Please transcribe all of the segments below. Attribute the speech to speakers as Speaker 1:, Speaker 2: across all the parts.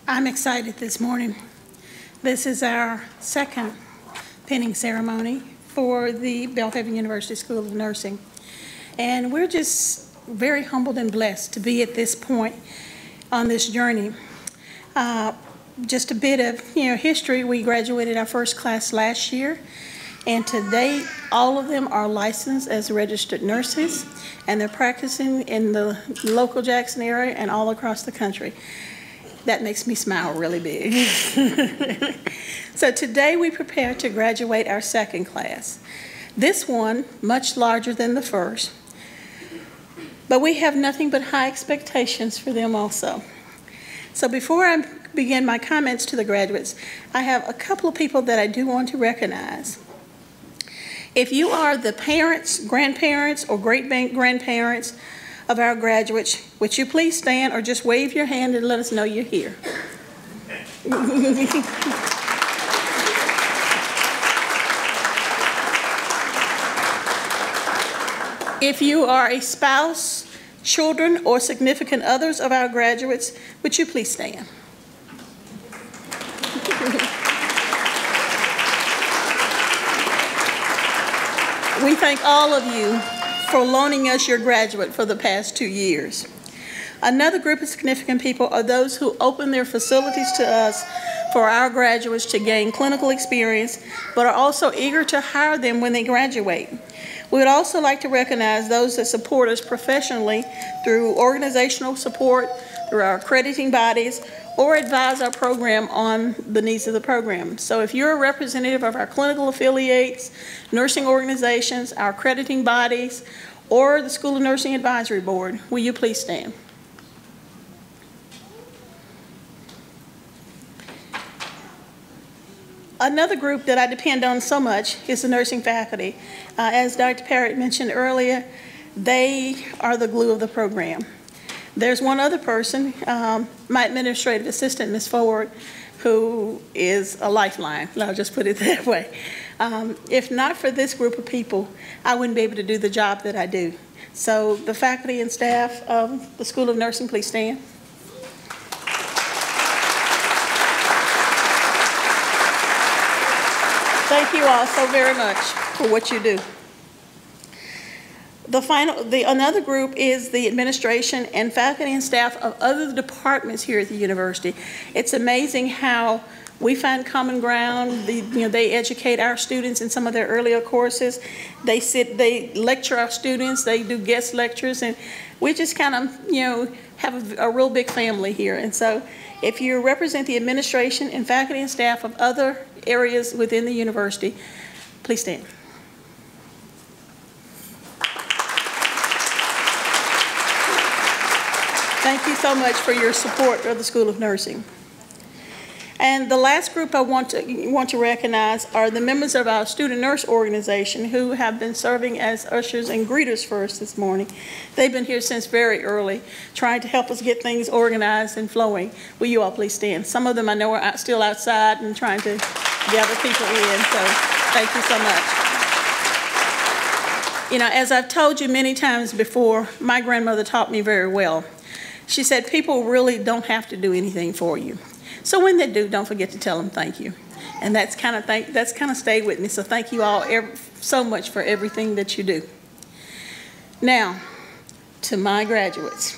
Speaker 1: I'm excited this morning. This is our second pinning ceremony for the Belhaven University School of Nursing. And we're just very humbled and blessed to be at this point on this journey. Just a bit of history. We graduated our first class last year, and to date, all of them are licensed as registered nurses, and they're practicing in the local Jackson area and all across the country. That makes me smile really big. So today we prepare to graduate our second class. This one, much larger than the first, but we have nothing but high expectations for them also. So before I begin my comments to the graduates, I have a couple of people that I do want to recognize. If you are the parents, grandparents, or great-grandparents of our graduates, would you please stand or just wave your hand and let us know you're here? If you are a spouse, children, or significant others of our graduates, would you please stand? We thank all of you for loaning us your graduate for the past 2 years. Another group of significant people are those who open their facilities to us for our graduates to gain clinical experience, but are also eager to hire them when they graduate. We would also like to recognize those that support us professionally through organizational support, through our accrediting bodies, or advise our program on the needs of the program. So if you're a representative of our clinical affiliates, nursing organizations, our accrediting bodies, or the School of Nursing Advisory Board, will you please stand? Another group that I depend on so much is the nursing faculty. As Dr. Parrott mentioned earlier, they are the glue of the program. There's one other person, my administrative assistant, Ms. Ford, who is a lifeline. I'll just put it that way. If not for this group of people, I wouldn't be able to do the job that I do. So the faculty and staff of the School of Nursing, please stand. Thank you all so very much for what you do. Another group is the administration and faculty and staff of other departments here at the university. It's amazing how we find common ground. They educate our students in some of their earlier courses. They lecture our students. They do guest lectures, and we just kind of have a real big family here. And so, if you represent the administration and faculty and staff of other areas within the university, please stand. Thank you so much for your support of the School of Nursing. And the last group I want to recognize are the members of our student nurse organization who have been serving as ushers and greeters for us this morning. They've been here since very early, trying to help us get things organized and flowing. Will you all please stand? Some of them I know are still outside and trying to gather people in, so thank you so much. As I've told you many times before, my grandmother taught me very well. She said, people really don't have to do anything for you. So when they do, don't forget to tell them thank you. And that's kind of stayed with me. So thank you all so much for everything that you do. Now, to my graduates.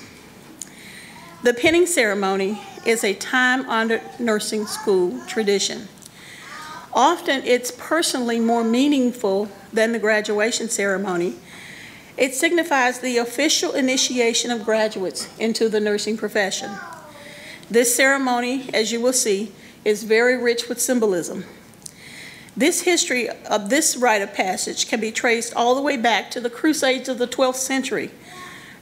Speaker 1: The pinning ceremony is a time-honored nursing school tradition. Often it's personally more meaningful than the graduation ceremony. It signifies the official initiation of graduates into the nursing profession. This ceremony, as you will see, is very rich with symbolism. This history of this rite of passage can be traced all the way back to the Crusades of the 12th century.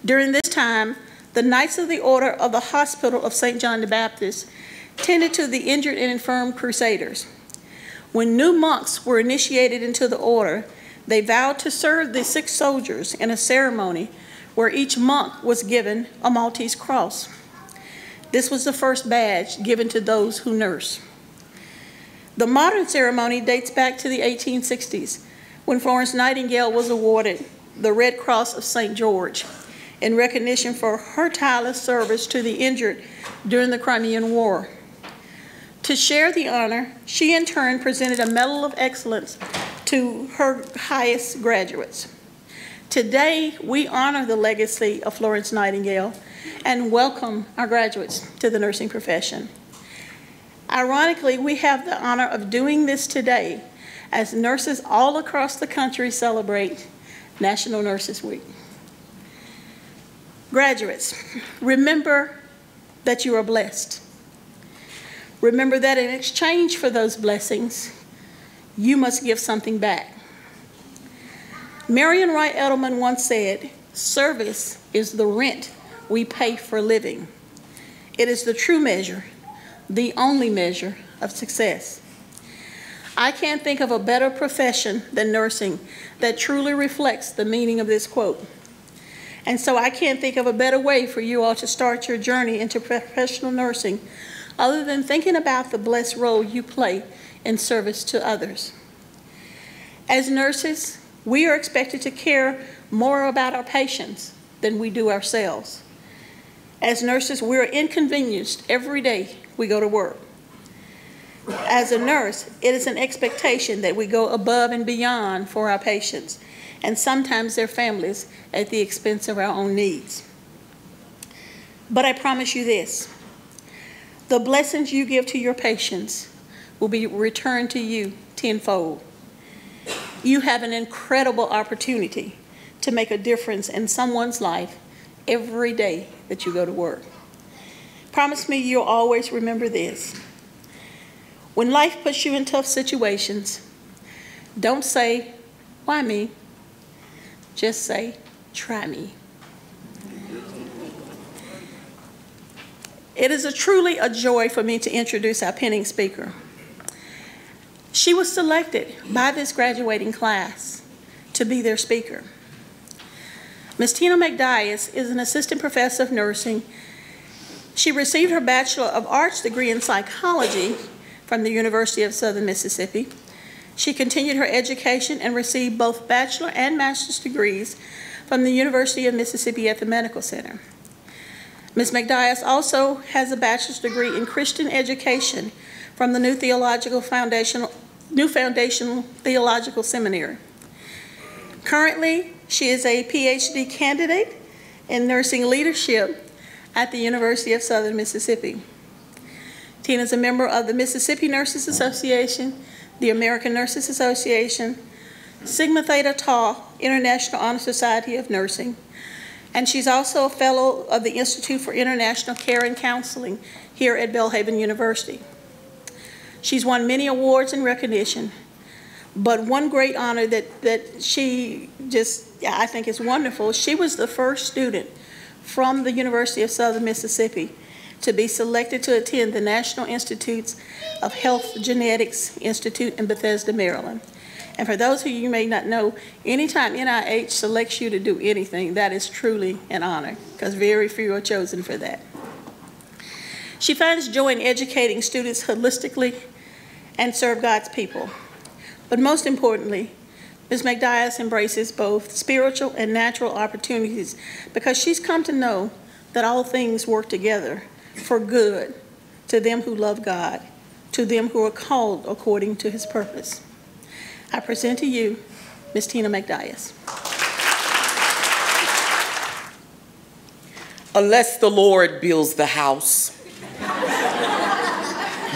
Speaker 1: During this time, the Knights of the Order of the Hospital of St. John the Baptist tended to the injured and infirm crusaders. When new monks were initiated into the order, they vowed to serve the sick soldiers in a ceremony where each monk was given a Maltese cross. This was the first badge given to those who nurse. The modern ceremony dates back to the 1860s, when Florence Nightingale was awarded the Red Cross of St. George in recognition for her tireless service to the injured during the Crimean War. To share the honor, she in turn presented a Medal of Excellence to her highest graduates. Today, we honor the legacy of Florence Nightingale and welcome our graduates to the nursing profession. Ironically, we have the honor of doing this today as nurses all across the country celebrate National Nurses Week. Graduates, remember that you are blessed. Remember that in exchange for those blessings, you must give something back. Marion Wright Edelman once said, "Service is the rent we pay for living. It is the true measure, the only measure of success." I can't think of a better profession than nursing that truly reflects the meaning of this quote. And so I can't think of a better way for you all to start your journey into professional nursing other than thinking about the blessed role you play in service to others. As nurses, we are expected to care more about our patients than we do ourselves. As nurses, we are inconvenienced every day we go to work. As a nurse, it is an expectation that we go above and beyond for our patients, and sometimes their families at the expense of our own needs. But I promise you this, the blessings you give to your patients will be returned to you tenfold. You have an incredible opportunity to make a difference in someone's life every day that you go to work. Promise me you'll always remember this. When life puts you in tough situations, don't say, "Why me?" Just say, "Try me." It is truly a joy for me to introduce our pinning speaker. She was selected by this graduating class to be their speaker. Ms. Tina McDias is an assistant professor of nursing. She received her Bachelor of Arts degree in psychology from the University of Southern Mississippi. She continued her education and received both bachelor and master's degrees from the University of Mississippi at the Medical Center. Ms. McDias also has a bachelor's degree in Christian education from the New Foundational Theological Seminary. Currently, she is a PhD candidate in nursing leadership at the University of Southern Mississippi. Tina is a member of the Mississippi Nurses Association, the American Nurses Association, Sigma Theta Tau International Honor Society of Nursing, and she's also a fellow of the Institute for International Care and Counseling here at Belhaven University. She's won many awards and recognition, but one great honor that she just, I think is wonderful, she was the first student from the University of Southern Mississippi to be selected to attend the National Institutes of Health Genetics Institute in Bethesda, Maryland. And for those of you who may not know, anytime NIH selects you to do anything, that is truly an honor, because very few are chosen for that. She finds joy in educating students holistically and serve God's people. But most importantly, Ms. McDias embraces both spiritual and natural opportunities because she's come to know that all things work together for good to them who love God, to them who are called according to his purpose. I present to you Ms. Tina McDias.
Speaker 2: Unless the Lord builds the house,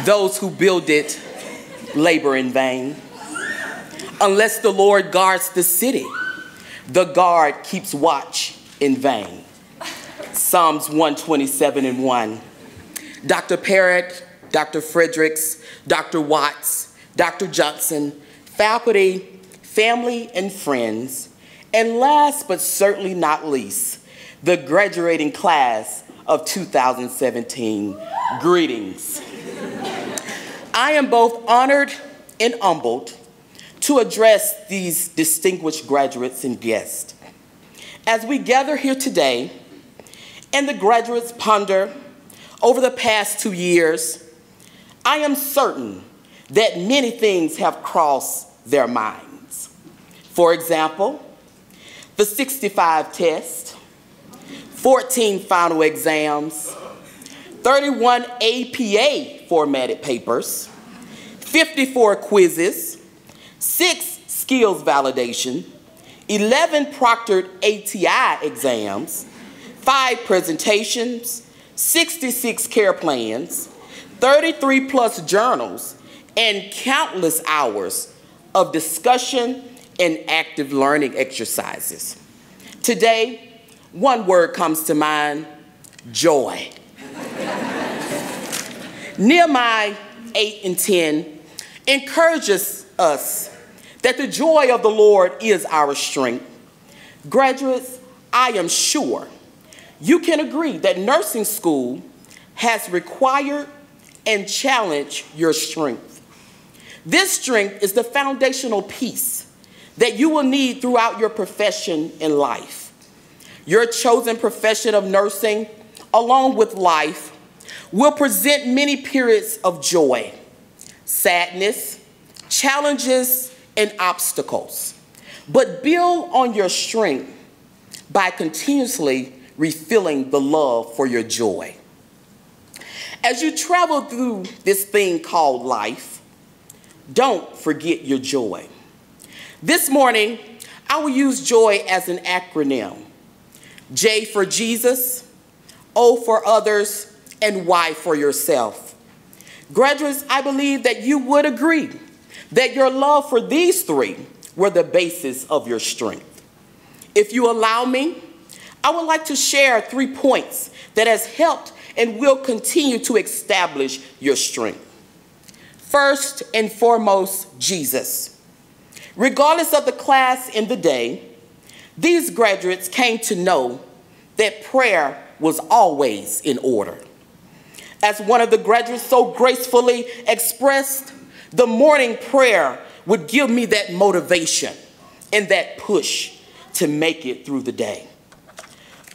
Speaker 2: those who build it labor in vain. Unless the Lord guards the city, the guard keeps watch in vain. Psalms 127:1. Dr. Parrott, Dr. Fredericks, Dr. Watts, Dr. Johnson, faculty, family, and friends, and last but certainly not least, the graduating class of 2017. Greetings. I am both honored and humbled to address these distinguished graduates and guests. As we gather here today and the graduates ponder over the past 2 years, I am certain that many things have crossed their minds. For example, the 65 tests, 14 final exams, 31 APA formatted papers, 54 quizzes, 6 skills validation, 11 proctored ATI exams, 5 presentations, 66 care plans, 33 plus journals, and countless hours of discussion and active learning exercises. Today, one word comes to mind: joy. Nehemiah 8 and 10 encourages us that the joy of the Lord is our strength. Graduates, I am sure you can agree that nursing school has required and challenged your strength. This strength is the foundational piece that you will need throughout your profession in life. Your chosen profession of nursing, along with life, will present many periods of joy, sadness, challenges, and obstacles. But build on your strength by continuously refilling the love for your joy. As you travel through this thing called life, don't forget your joy. This morning, I will use joy as an acronym. J for Jesus, O for others, and Y for yourself. Graduates, I believe that you would agree that your love for these 3 were the basis of your strength. If you allow me, I would like to share 3 points that has helped and will continue to establish your strength. First and foremost, Jesus. Regardless of the class and the day, these graduates came to know that prayer was always in order. As one of the graduates so gracefully expressed, the morning prayer would give me that motivation and that push to make it through the day.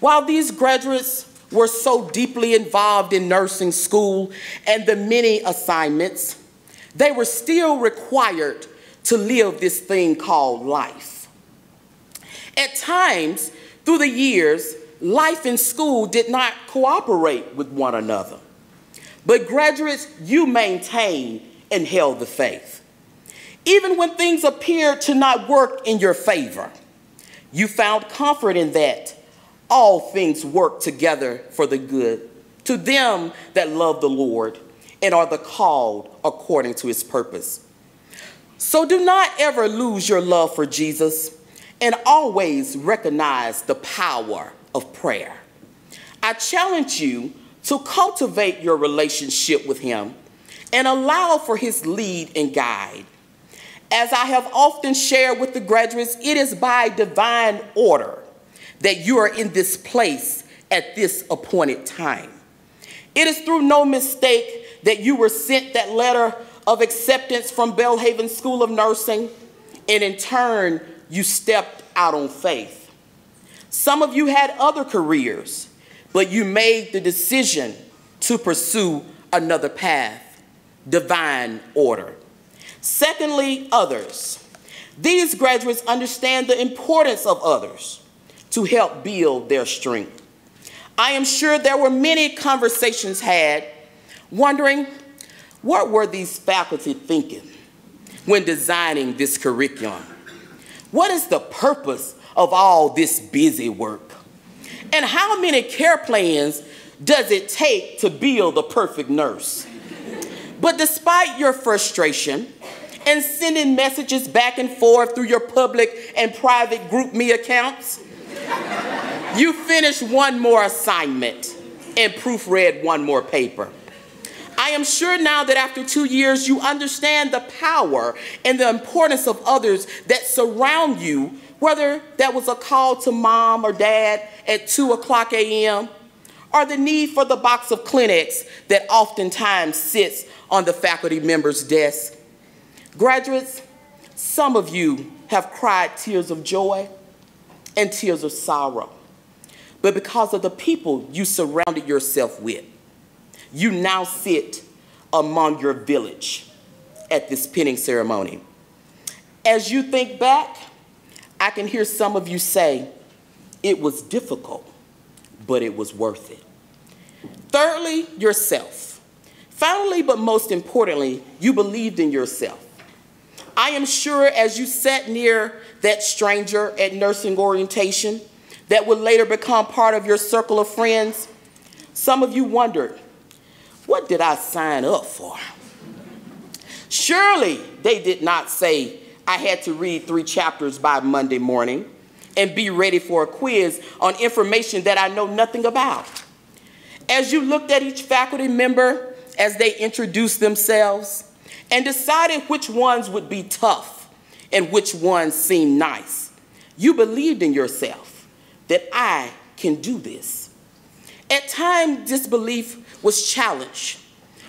Speaker 2: While these graduates were so deeply involved in nursing school and the many assignments, they were still required to live this thing called life. At times, through the years, life in school did not cooperate with one another. But graduates, you maintained and held the faith. Even when things appeared to not work in your favor, you found comfort in that all things work together for the good to them that love the Lord and are the called according to his purpose. So do not ever lose your love for Jesus and always recognize the power of prayer. I challenge you to cultivate your relationship with him and allow for his lead and guide. As I have often shared with the graduates, it is by divine order that you are in this place at this appointed time. It is through no mistake that you were sent that letter of acceptance from Belhaven School of Nursing, and in turn, you stepped out on faith. Some of you had other careers, but you made the decision to pursue another path, divine order. Secondly, others. These graduates understand the importance of others to help build their strength. I am sure there were many conversations had wondering, what were these faculty thinking when designing this curriculum? What is the purpose of all this busy work? And how many care plans does it take to build the perfect nurse? But despite your frustration and sending messages back and forth through your public and private group me accounts, you finished one more assignment and proofread one more paper. I am sure now that after 2 years, you understand the power and the importance of others that surround you, whether that was a call to mom or dad at 2:00 a.m., or the need for the box of Kleenex that oftentimes sits on the faculty member's desk. Graduates, some of you have cried tears of joy and tears of sorrow, but because of the people you surrounded yourself with, you now sit among your village at this pinning ceremony. As you think back, I can hear some of you say, it was difficult, but it was worth it. Thirdly, yourself. Finally, but most importantly, you believed in yourself. I am sure as you sat near that stranger at nursing orientation that would later become part of your circle of friends, some of you wondered, what did I sign up for? Surely they did not say I had to read 3 chapters by Monday morning and be ready for a quiz on information that I know nothing about. As you looked at each faculty member as they introduced themselves and decided which ones would be tough and which ones seemed nice, you believed in yourself that I can do this. At times, this belief was challenged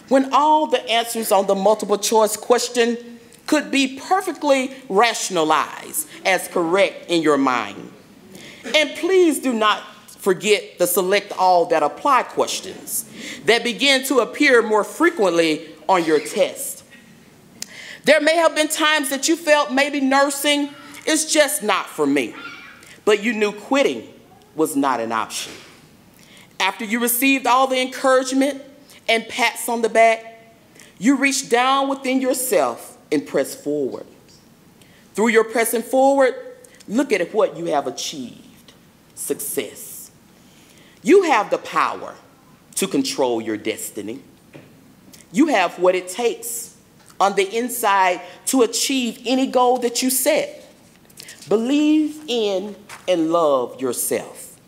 Speaker 2: when all the answers on the multiple choice question could be perfectly rationalized as correct in your mind. And please do not forget the select all that apply questions that begin to appear more frequently on your test. There may have been times that you felt maybe nursing is just not for me, but you knew quitting was not an option. After you received all the encouragement and pats on the back, you reached down within yourself and pressed forward. Through your pressing forward, look at what you have achieved: success. You have the power to control your destiny. You have what it takes on the inside to achieve any goal that you set. Believe in and love yourself.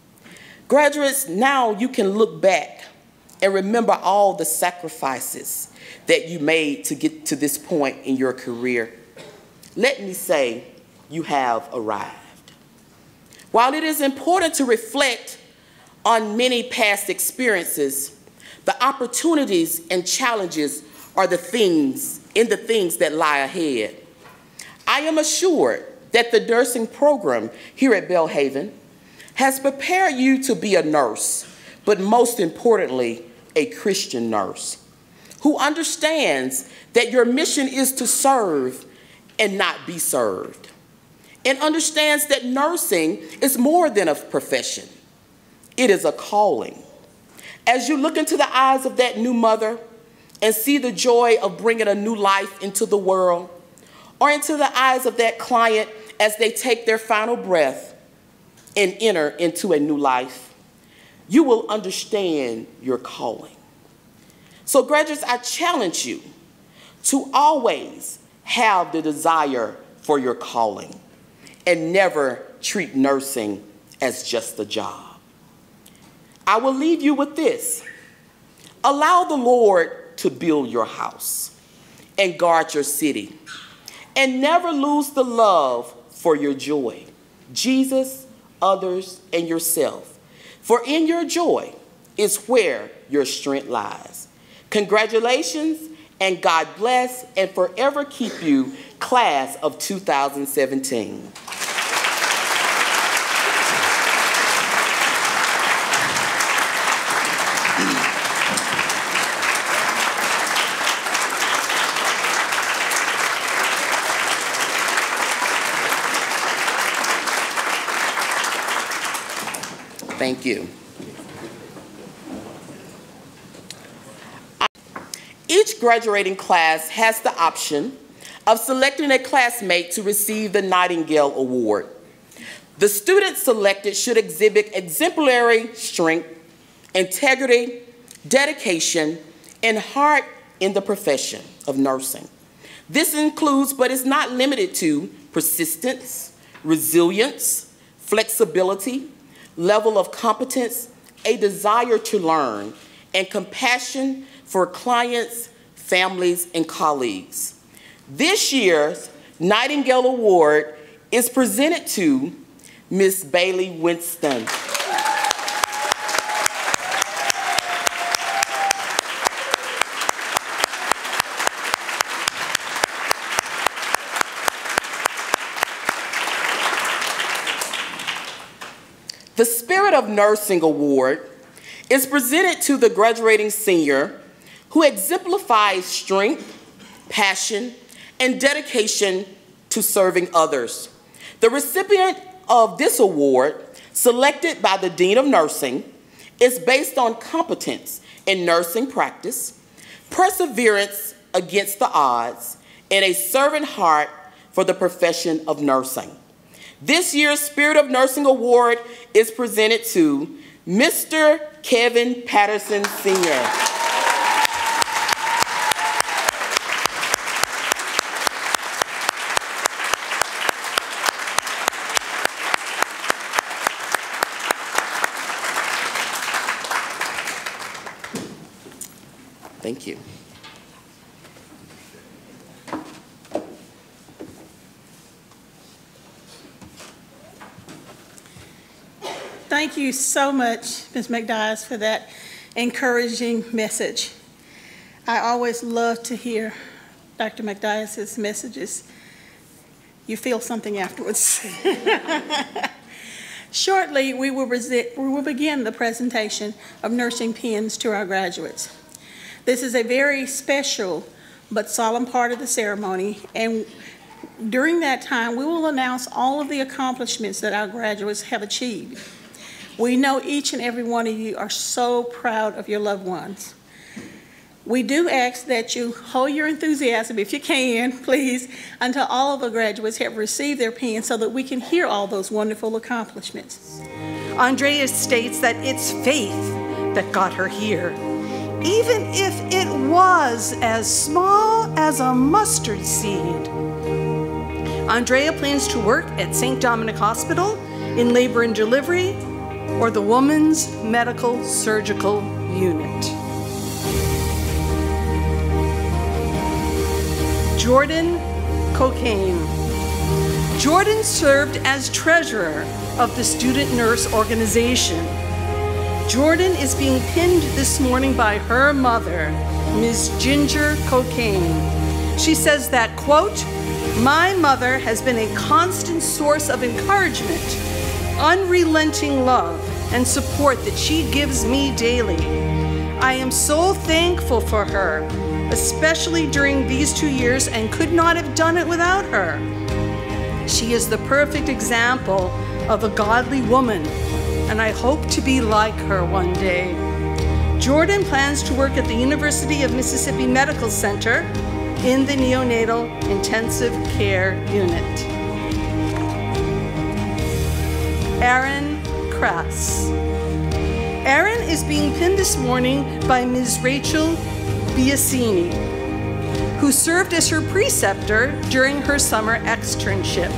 Speaker 2: Graduates, now you can look back and remember all the sacrifices that you made to get to this point in your career. Let me say, you have arrived. While it is important to reflect on many past experiences, the opportunities and challenges are the things that lie ahead. I am assured that the nursing program here at Belhaven has prepared you to be a nurse, but most importantly, a Christian nurse who understands that your mission is to serve and not be served, and understands that nursing is more than a profession. It is a calling. As you look into the eyes of that new mother and see the joy of bringing a new life into the world, or into the eyes of that client as they take their final breath and enter into a new life, you will understand your calling. So graduates, I challenge you to always have the desire for your calling and never treat nursing as just a job. I will leave you with this. Allow the Lord to build your house and guard your city, and never lose the love for your joy, Jesus, others, and yourself. For in your joy is where your strength lies. Congratulations, and God bless and forever keep you, class of 2017. Thank you. Each graduating class has the option of selecting a classmate to receive the Nightingale Award. The students selected should exhibit exemplary strength, integrity, dedication, and heart in the profession of nursing. This includes, but is not limited to, persistence, resilience, flexibility, level of competence, a desire to learn, and compassion for clients, families, and colleagues. This year's Nightingale Award is presented to Ms. Bailey Winston. The Spirit of Nursing Award is presented to the graduating senior who exemplifies strength, passion, and dedication to serving others. The recipient of this award, selected by the Dean of Nursing, is based on competence in nursing practice, perseverance against the odds, and a servant heart for the profession of nursing. This year's Spirit of Nursing Award is presented to Mr. Kevin Patterson, Sr. Thank you.
Speaker 1: Thank you so much, Ms. McDyess, for that encouraging message. I always love to hear Dr. McDyess's messages. You feel something afterwards. Shortly, we will begin the presentation of nursing pins to our graduates. This is a very special but solemn part of the ceremony, and during that time, we will announce all of the accomplishments that our graduates have achieved. We know each and every one of you are so proud of your loved ones. We do ask that you hold your enthusiasm, if you can, please, until all of the graduates have received their pins so that we can hear all those wonderful accomplishments.
Speaker 3: Andrea states that it's faith that got her here, even if it was as small as a mustard seed. Andrea plans to work at St. Dominic Hospital in labor and delivery or the Women's Medical Surgical Unit. Jordan Cocaine. Jordan served as treasurer of the Student Nurse Organization. Jordan is being pinned this morning by her mother, Ms. Ginger Cocaine. She says that, quote, "My mother has been a constant source of encouragement, unrelenting love, and support that she gives me daily. I am so thankful for her, especially during these 2 years, and could not have done it without her. She is the perfect example of a godly woman, and I hope to be like her one day." Jordan plans to work at the University of Mississippi Medical Center in the neonatal intensive care unit. Aaron Krass. Aaron is being pinned this morning by Ms. Rachel Biasini, who served as her preceptor during her summer externship.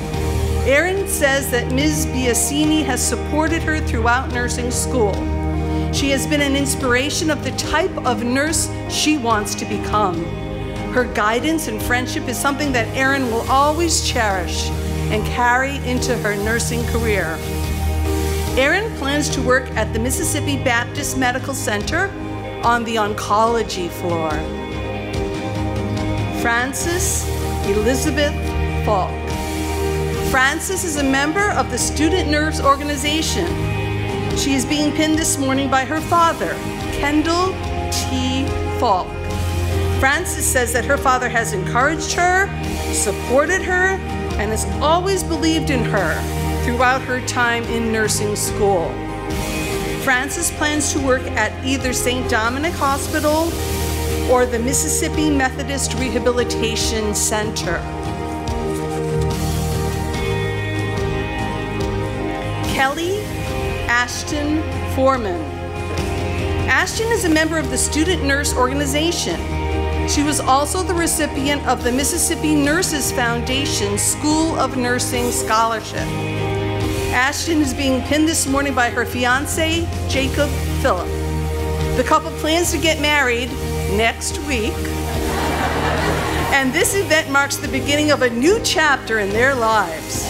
Speaker 3: Aaron says that Ms. Biasini has supported her throughout nursing school. She has been an inspiration of the type of nurse she wants to become. Her guidance and friendship is something that Aaron will always cherish and carry into her nursing career. Aaron plans to work at the Mississippi Baptist Medical Center on the oncology floor. Frances Elizabeth Falk. Frances is a member of the Student Nurse Organization. She is being pinned this morning by her father, Kendall T. Falk. Frances says that her father has encouraged her, supported her, and has always believed in her throughout her time in nursing school. Frances plans to work at either St. Dominic Hospital or the Mississippi Methodist Rehabilitation Center. Kelly Ashton Foreman. Ashton is a member of the Student Nurse Organization. She was also the recipient of the Mississippi Nurses Foundation School of Nursing Scholarship. Ashton is being pinned this morning by her fiancé, Jacob Phillip. The couple plans to get married next week, and this event marks the beginning of a new chapter in their lives.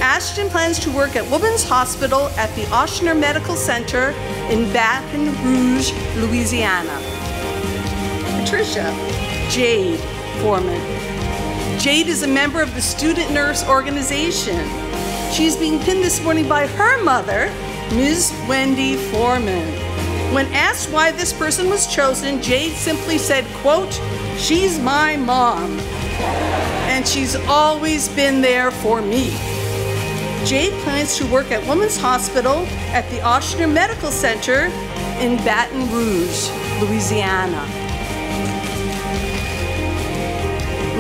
Speaker 3: Ashton plans to work at Women's Hospital at the Ochsner Medical Center in Baton Rouge, Louisiana. Patricia Jade Foreman. Jade is a member of the Student Nurse Organization. She's being pinned this morning by her mother, Ms. Wendy Foreman. When asked why this person was chosen, Jade simply said, quote, "She's my mom, and she's always been there for me." Jade plans to work at Women's Hospital at the Ochsner Medical Center in Baton Rouge, Louisiana.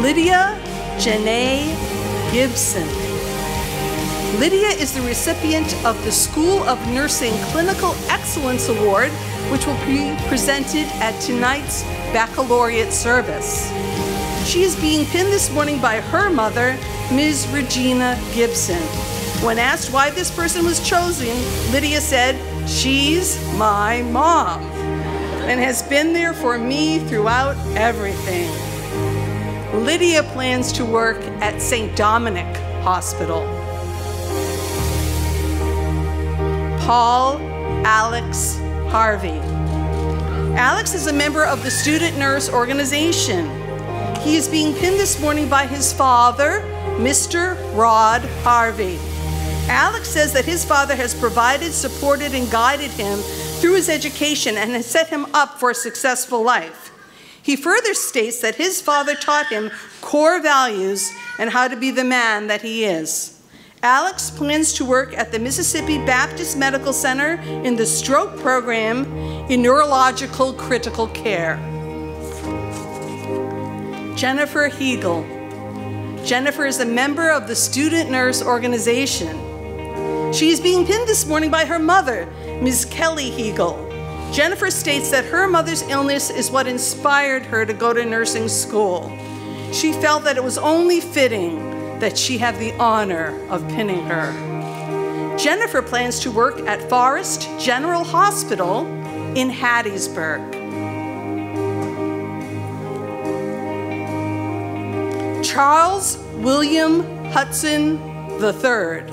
Speaker 3: Lydia Janae Gibson. Lydia is the recipient of the School of Nursing Clinical Excellence Award, which will be presented at tonight's baccalaureate service. She is being pinned this morning by her mother, Ms. Regina Gibson. When asked why this person was chosen, Lydia said, "She's my mom and has been there for me throughout everything." Lydia plans to work at St. Dominic Hospital. Paul Alex Harvey. Alex is a member of the Student Nurse Organization. He is being pinned this morning by his father, Mr. Rod Harvey. Alex says that his father has provided, supported, and guided him through his education and has set him up for a successful life. He further states that his father taught him core values and how to be the man that he is. Alex plans to work at the Mississippi Baptist Medical Center in the stroke program in neurological critical care. Jennifer Hegel. Jennifer is a member of the Student Nurse Organization. She is being pinned this morning by her mother, Ms. Kelly Hegel. Jennifer states that her mother's illness is what inspired her to go to nursing school. She felt that it was only fitting that she have the honor of pinning her. Jennifer plans to work at Forest General Hospital in Hattiesburg. Charles William Hudson III.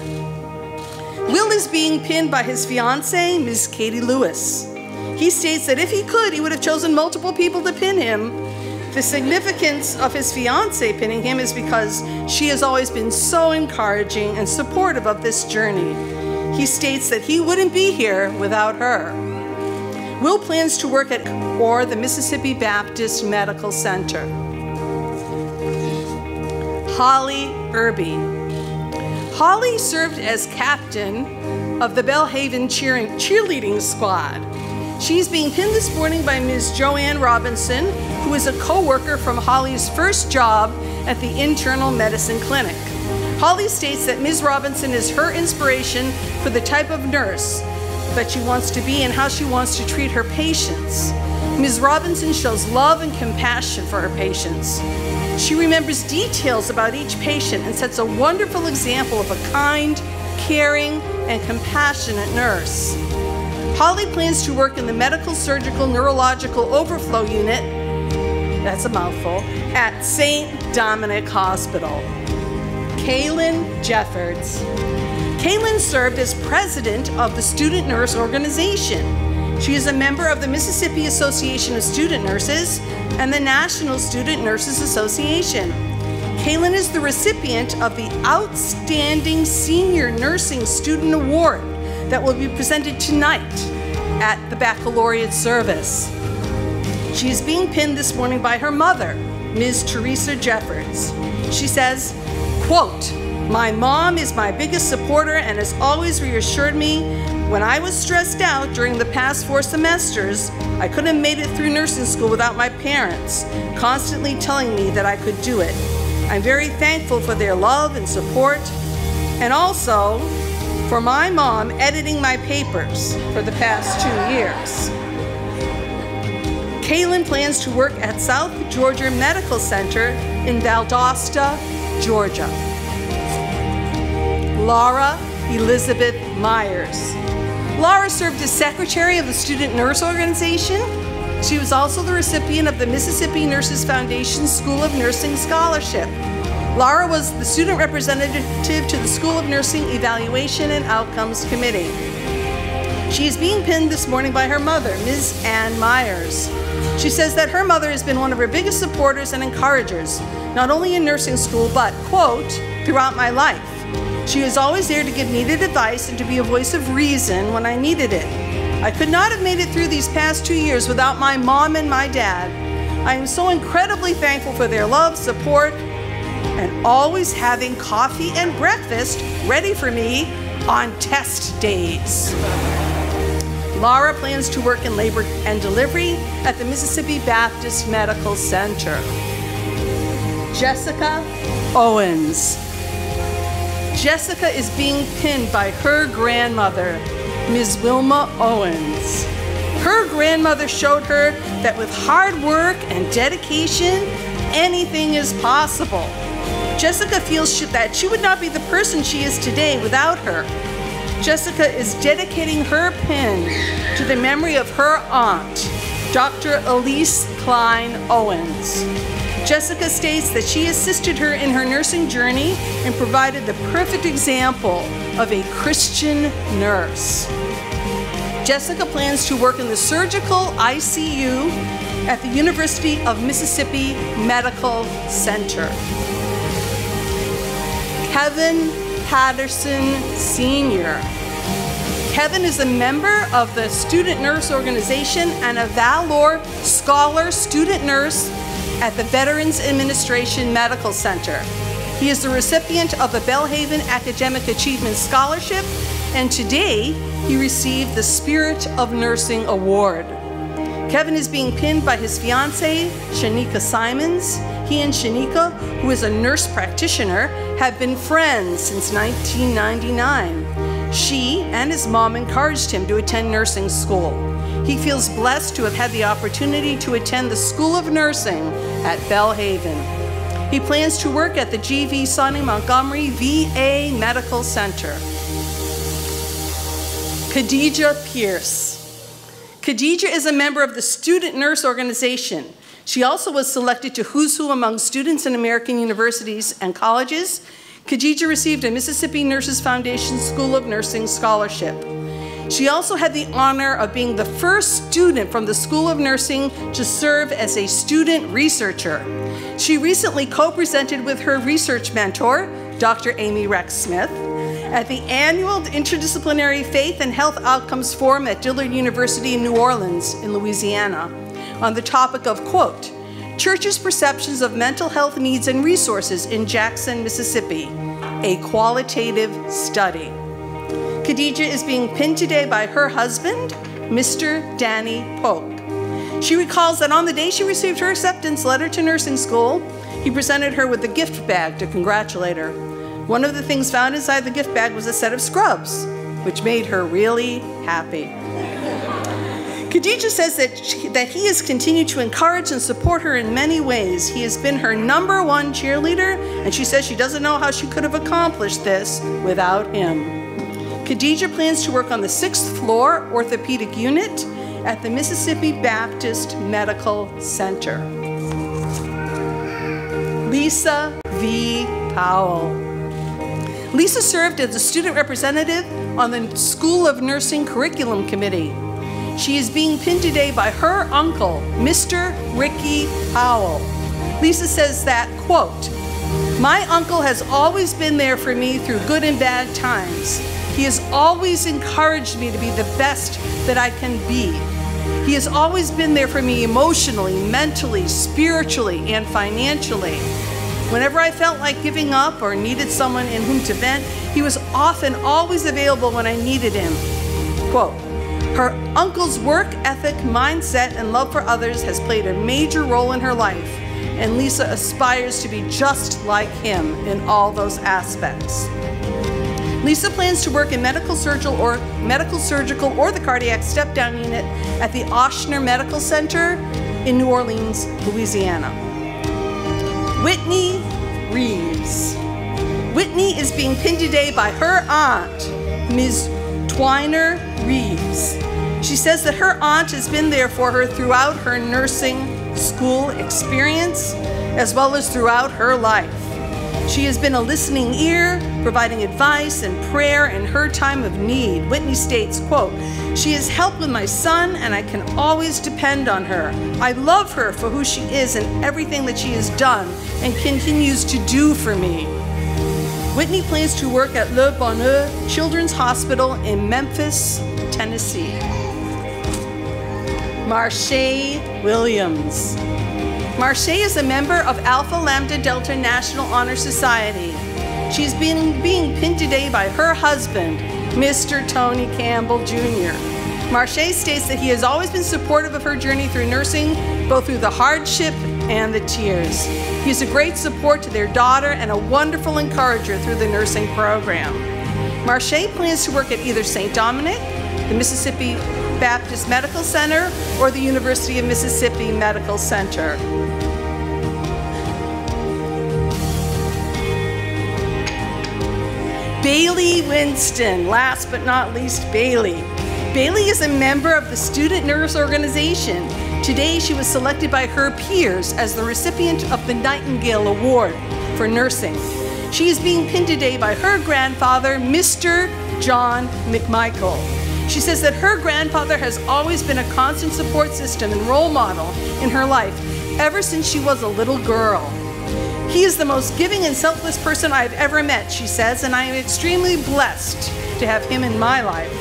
Speaker 3: Will is being pinned by his fiancée, Ms. Katie Lewis. He states that if he could, he would have chosen multiple people to pin him. The significance of his fiancée pinning him is because she has always been so encouraging and supportive of this journey. He states that he wouldn't be here without her. Will plans to work at the Mississippi Baptist Medical Center. Holly Irby. Holly served as captain of the Belhaven cheerleading squad. She's being pinned this morning by Ms. Joanne Robinson, who is a co-worker from Holly's first job at the internal medicine clinic. Holly states that Ms. Robinson is her inspiration for the type of nurse that she wants to be and how she wants to treat her patients. Ms. Robinson shows love and compassion for her patients. She remembers details about each patient and sets a wonderful example of a kind, caring, and compassionate nurse. Holly plans to work in the Medical Surgical Neurological Overflow Unit, that's a mouthful, at St. Dominic Hospital. Kaylin Jeffords. Kaylin served as president of the Student Nurse Organization. She is a member of the Mississippi Association of Student Nurses and the National Student Nurses Association. Kaylin is the recipient of the Outstanding Senior Nursing Student Award that will be presented tonight at the baccalaureate service. She is being pinned this morning by her mother, Ms. Teresa Jeffords. She says, quote, "My mom is my biggest supporter and has always reassured me when I was stressed out during the past 4 semesters. I couldn't have made it through nursing school without my parents constantly telling me that I could do it. I'm very thankful for their love and support, and also for my mom editing my papers for the past 2 years." Kaylin plans to work at South Georgia Medical Center in Valdosta, Georgia. Laura Elizabeth Myers. Laura served as secretary of the Student Nurse Organization. She was also the recipient of the Mississippi Nurses Foundation School of Nursing Scholarship. Laura was the student representative to the School of Nursing Evaluation and Outcomes Committee. She is being pinned this morning by her mother, Ms. Ann Myers. She says that her mother has been one of her biggest supporters and encouragers, not only in nursing school, but, quote, throughout my life. She is always there to give needed advice and to be a voice of reason when I needed it. I could not have made it through these past 2 years without my mom and my dad. I am so incredibly thankful for their love, support, and always having coffee and breakfast ready for me on test days. Laura plans to work in labor and delivery at the Mississippi Baptist Medical Center. Jessica Owens. Jessica is being pinned by her grandmother, Ms. Wilma Owens. Her grandmother showed her that with hard work and dedication, anything is possible. Jessica feels that she would not be the person she is today without her. Jessica is dedicating her pin to the memory of her aunt, Dr. Elise Klein Owens. Jessica states that she assisted her in her nursing journey and provided the perfect example of a Christian nurse. Jessica plans to work in the surgical ICU at the University of Mississippi Medical Center. Kevin Patterson Sr. Kevin is a member of the Student Nurse Organization and a Valor Scholar student nurse at the Veterans Administration Medical Center. He is the recipient of the Belhaven Academic Achievement Scholarship, and today he received the Spirit of Nursing Award. Kevin is being pinned by his fiancée, Shanika Simons. He and Shanika, who is a nurse practitioner, have been friends since 1999. She and his mom encouraged him to attend nursing school. He feels blessed to have had the opportunity to attend the School of Nursing at Belhaven. He plans to work at the G.V. Sonny Montgomery VA Medical Center. Khadija Pierce. Khadija is a member of the Student Nurse Organization. She also was selected to Who's Who among students in American universities and colleges. Khadija received a Mississippi Nurses Foundation School of Nursing scholarship. She also had the honor of being the first student from the School of Nursing to serve as a student researcher. She recently co-presented with her research mentor, Dr. Amy Rex Smith, at the annual Interdisciplinary Faith and Health Outcomes Forum at Dillard University in New Orleans in Louisiana on the topic of, quote, Churches' Perceptions of Mental Health Needs and Resources in Jackson, Mississippi, a qualitative study. Khadija is being pinned today by her husband, Mr. Danny Polk. She recalls that on the day she received her acceptance letter to nursing school, he presented her with a gift bag to congratulate her. One of the things found inside the gift bag was a set of scrubs, which made her really happy. Khadija says that he has continued to encourage and support her in many ways. He has been her #1 cheerleader, and she says she doesn't know how she could have accomplished this without him. Khadija plans to work on the 6th floor orthopedic unit at the Mississippi Baptist Medical Center. Lisa V. Powell. Lisa served as a student representative on the School of Nursing Curriculum Committee. She is being pinned today by her uncle, Mr. Ricky Powell. Lisa says that, quote, My uncle has always been there for me through good and bad times. He has always encouraged me to be the best that I can be. He has always been there for me emotionally, mentally, spiritually, and financially. Whenever I felt like giving up or needed someone in whom to vent, he was often always available when I needed him. Quote, her uncle's work ethic, mindset, and love for others has played a major role in her life, and Lisa aspires to be just like him in all those aspects. Lisa plans to work in medical surgical or the cardiac step-down unit at the Ochsner Medical Center in New Orleans, Louisiana. Whitney Reeves. Whitney is being pinned today by her aunt, Ms. Twiner Reeves. She says that her aunt has been there for her throughout her nursing school experience, as well as throughout her life. She has been a listening ear, providing advice and prayer in her time of need. Whitney states, quote, she has helped with my son and I can always depend on her. I love her for who she is and everything that she has done and continues to do for me. Whitney plans to work at Le Bonheur Children's Hospital in Memphis, Tennessee. Marche Williams. Marche is a member of Alpha Lambda Delta National Honor Society. She's being pinned today by her husband, Mr. Tony Campbell Jr. Marche states that he has always been supportive of her journey through nursing, both through the hardship and the tears. He's a great support to their daughter and a wonderful encourager through the nursing program. Marche plans to work at either St. Dominic, the Mississippi Baptist Medical Center, or the University of Mississippi Medical Center. Bailey Winston, last but not least, Bailey. Bailey is a member of the Student Nurse Organization. Today, she was selected by her peers as the recipient of the Nightingale Award for Nursing. She is being pinned today by her grandfather, Mr. John McMichael. She says that her grandfather has always been a constant support system and role model in her life ever since she was a little girl. He is the most giving and selfless person I've ever met, she says, and I am extremely blessed to have him in my life.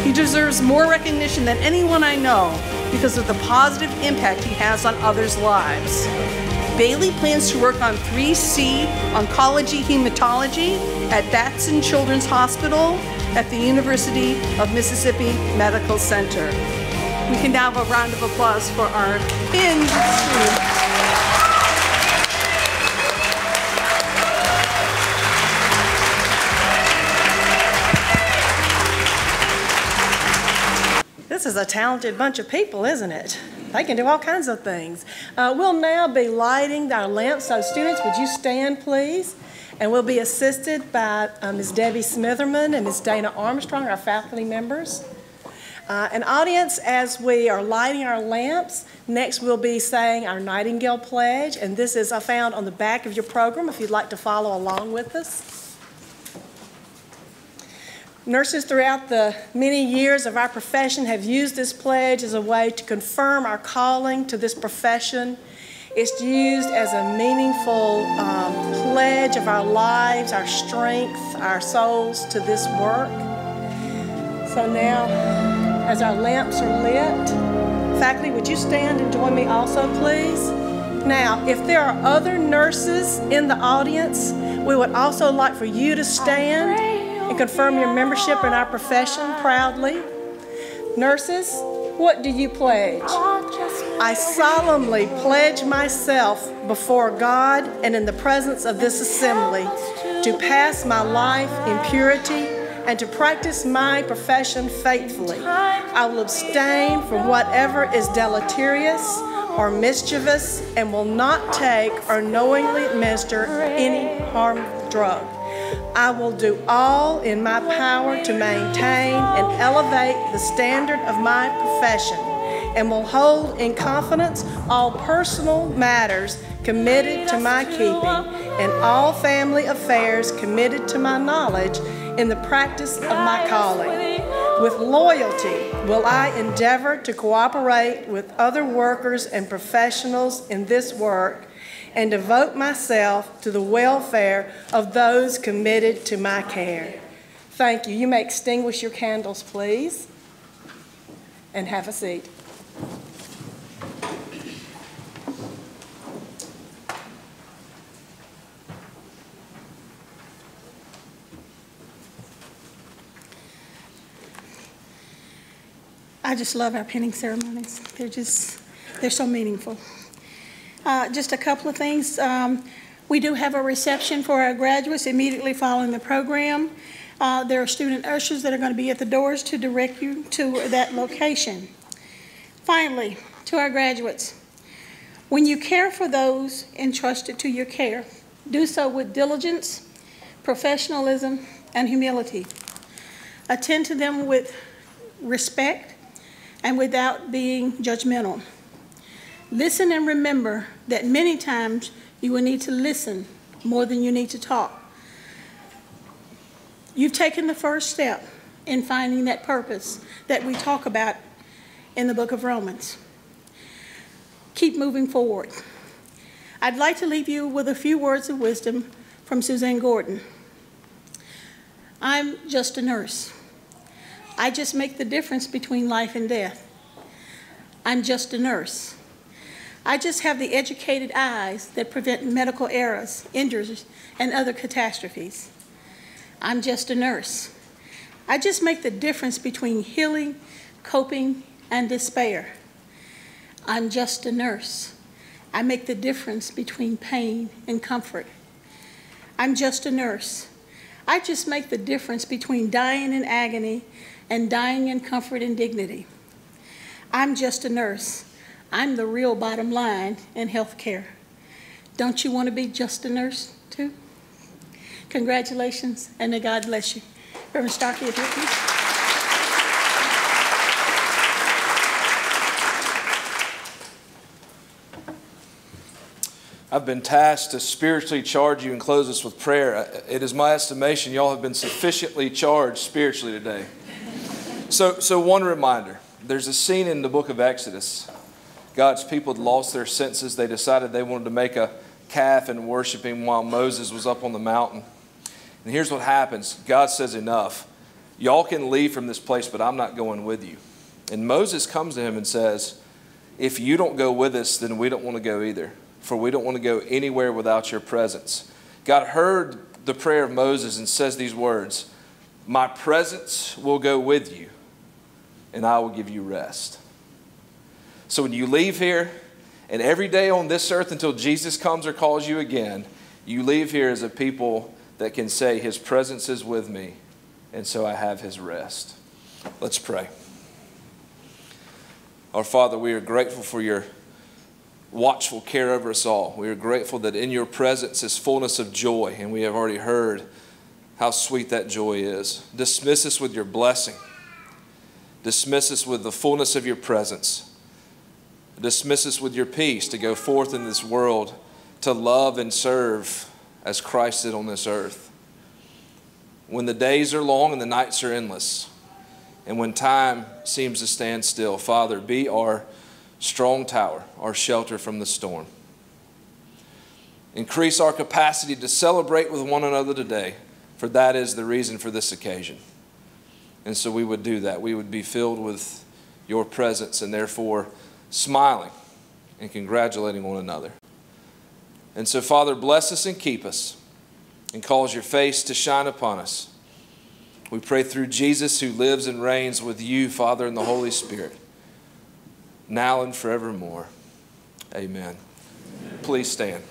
Speaker 3: He deserves more recognition than anyone I know because of the positive impact he has on others' lives. Bailey plans to work on 3C Oncology Hematology at Batson Children's Hospital at the University of Mississippi Medical Center. We can now have a round of applause for our pinned students.
Speaker 4: This is a talented bunch of people, isn't it? They can do all kinds of things. We'll now be lighting our lamps. So students, would you stand, please? And we'll be assisted by Ms. Debbie Smitherman and Ms. Dana Armstrong, our faculty members. An audience, as we are lighting our lamps, next we'll be saying our Nightingale Pledge, and this is found on the back of your program if you'd like to follow along with us. Nurses throughout the many years of our profession have used this pledge as a way to confirm our calling to this profession. It's used as a meaningful pledge of our lives, our strength, our souls to this work. So now, as our lamps are lit, faculty, would you stand and join me also, please? Now, if there are other nurses in the audience, we would also like for you to stand and confirm your membership in our profession proudly. Nurses, what do you pledge? I solemnly pledge myself before God and in the presence of this assembly to pass my life in purity and to practice my profession faithfully. I will abstain from whatever is deleterious or mischievous and will not take or knowingly administer any harmful drug. I will do all in my power to maintain and elevate the standard of my profession and will hold in confidence all personal matters committed to my keeping and all family affairs committed to my knowledge in the practice of my calling. With loyalty will I endeavor to cooperate with other workers and professionals in this work and devote myself to the welfare of those committed to my care. Thank you. You may extinguish your candles, please, and have a seat.
Speaker 1: I just love our pinning ceremonies. They're so meaningful. Just a couple of things. We do have a reception for our graduates immediately following the program. There are student ushers that are going to be at the doors to direct you to that location. Finally, to our graduates, when you care for those entrusted to your care, do so with diligence, professionalism, and humility. Attend to them with respect and without being judgmental. Listen and remember that many times you will need to listen more than you need to talk. You've taken the first step in finding that purpose that we talk about in the book of Romans. Keep moving forward. I'd like to leave you with a few words of wisdom from Suzanne Gordon. I'm just a nurse. I just make the difference between life and death. I'm just a nurse. I just have the educated eyes that prevent medical errors, injuries, and other catastrophes. I'm just a nurse. I just make the difference between healing, coping, and despair. I'm just a nurse. I make the difference between pain and comfort. I'm just a nurse. I just make the difference between dying in agony and dying in comfort and dignity. I'm just a nurse. I'm the real bottom line in healthcare. Don't you want to be just a nurse too? Congratulations, and may God bless you. Reverend Starkey, if you'll please.
Speaker 5: I've been tasked to spiritually charge you and close us with prayer. It is my estimation y'all have been sufficiently charged spiritually today. So one reminder, there's a scene in the book of Exodus. God's people had lost their senses. They decided they wanted to make a calf and worship him while Moses was up on the mountain. And here's what happens. God says, enough. Y'all can leave from this place, but I'm not going with you. And Moses comes to him and says, if you don't go with us, then we don't want to go either. For we don't want to go anywhere without your presence. God heard the prayer of Moses and says these words, my presence will go with you, and I will give you rest. So when you leave here, and every day on this earth until Jesus comes or calls you again, you leave here as a people that can say, his presence is with me, and so I have his rest. Let's pray. Our Father, we are grateful for your watchful care over us all. We are grateful that in your presence is fullness of joy, and we have already heard how sweet that joy is. Dismiss us with your blessing. Dismiss us with the fullness of your presence. Dismiss us with your peace to go forth in this world to love and serve as Christ did on this earth. When the days are long and the nights are endless, and when time seems to stand still, Father, be our strong tower, our shelter from the storm. Increase our capacity to celebrate with one another today, for that is the reason for this occasion. And so we would do that. We would be filled with your presence and therefore smiling and congratulating one another. And so, Father, bless us and keep us and cause your face to shine upon us. We pray through Jesus, who lives and reigns with you, Father, and the Holy Spirit, now and forevermore. Amen. Please stand.